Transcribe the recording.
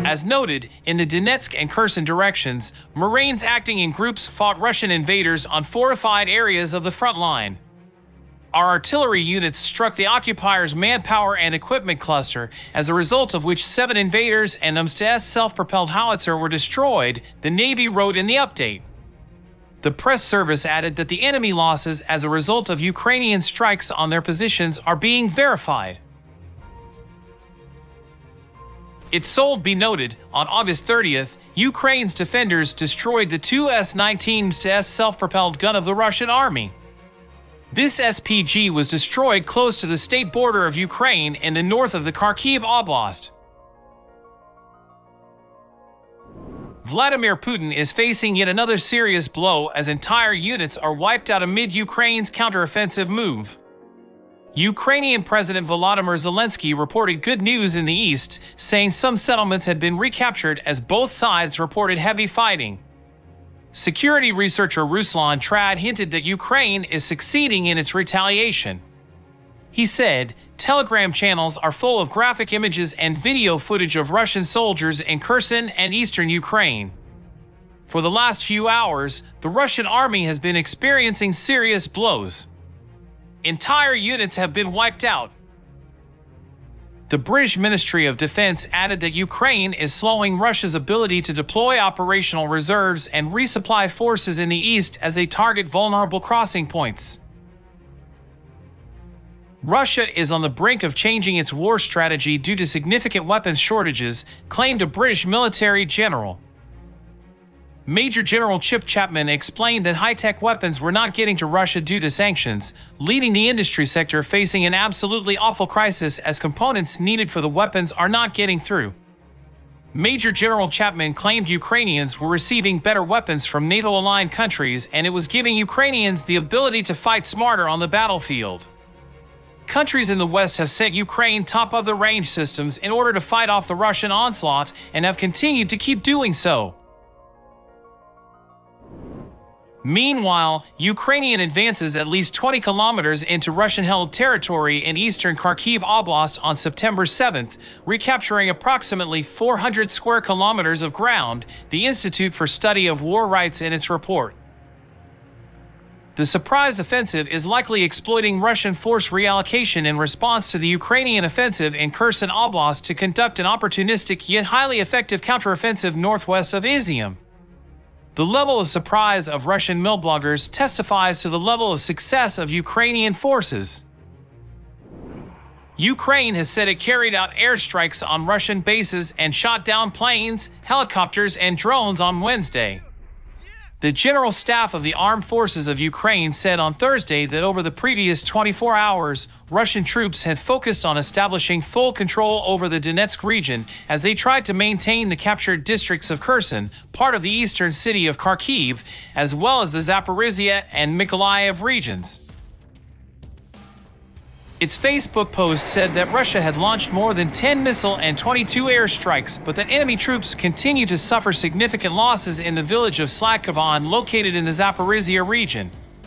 As noted, in the Donetsk and Kherson directions, Marines acting in groups fought Russian invaders on fortified areas of the front line. Our artillery units struck the occupiers' manpower and equipment cluster, as a result of which 7 invaders and Msta-S self-propelled howitzer were destroyed, the Navy wrote in the update. The press service added that the enemy losses as a result of Ukrainian strikes on their positions are being verified. It should be noted, on August 30th, Ukraine's defenders destroyed the 2 S-19 Msta-S self-propelled gun of the Russian army. This SPG was destroyed close to the state border of Ukraine in the north of the Kharkiv Oblast. Vladimir Putin is facing yet another serious blow as entire units are wiped out amid Ukraine's counteroffensive move. Ukrainian President Volodymyr Zelensky reported good news in the east, saying some settlements had been recaptured as both sides reported heavy fighting. Security researcher Ruslan Trad hinted that Ukraine is succeeding in its retaliation. He said, Telegram channels are full of graphic images and video footage of Russian soldiers in Kherson and eastern Ukraine. For the last few hours, the Russian army has been experiencing serious blows. Entire units have been wiped out. The British Ministry of Defense added that Ukraine is slowing Russia's ability to deploy operational reserves and resupply forces in the east as they target vulnerable crossing points. Russia is on the brink of changing its war strategy due to significant weapons shortages, claimed a British military general. Major General Chip Chapman explained that high-tech weapons were not getting to Russia due to sanctions, leaving the industry sector facing an absolutely awful crisis as components needed for the weapons are not getting through. Major General Chapman claimed Ukrainians were receiving better weapons from NATO-aligned countries and it was giving Ukrainians the ability to fight smarter on the battlefield. Countries in the West have sent Ukraine top-of-the-range systems in order to fight off the Russian onslaught and have continued to keep doing so. Meanwhile, Ukrainian advances at least 20 kilometers into Russian-held territory in eastern Kharkiv Oblast on September 7th, recapturing approximately 400 square kilometers of ground, the Institute for Study of War writes in its report. The surprise offensive is likely exploiting Russian force reallocation in response to the Ukrainian offensive in Kherson Oblast to conduct an opportunistic yet highly effective counteroffensive northwest of Izium. The level of surprise of Russian millbloggers testifies to the level of success of Ukrainian forces. Ukraine has said it carried out airstrikes on Russian bases and shot down planes, helicopters, and drones on Wednesday. The General Staff of the Armed Forces of Ukraine said on Thursday that over the previous 24 hours, Russian troops had focused on establishing full control over the Donetsk region as they tried to maintain the captured districts of Kherson, part of the eastern city of Kharkiv, as well as the Zaporizhia and Mykolaiv regions. Its Facebook post said that Russia had launched more than 10 missile and 22 airstrikes, but that enemy troops continue to suffer significant losses in the village of Slatkovan located in the Zaporizhia region.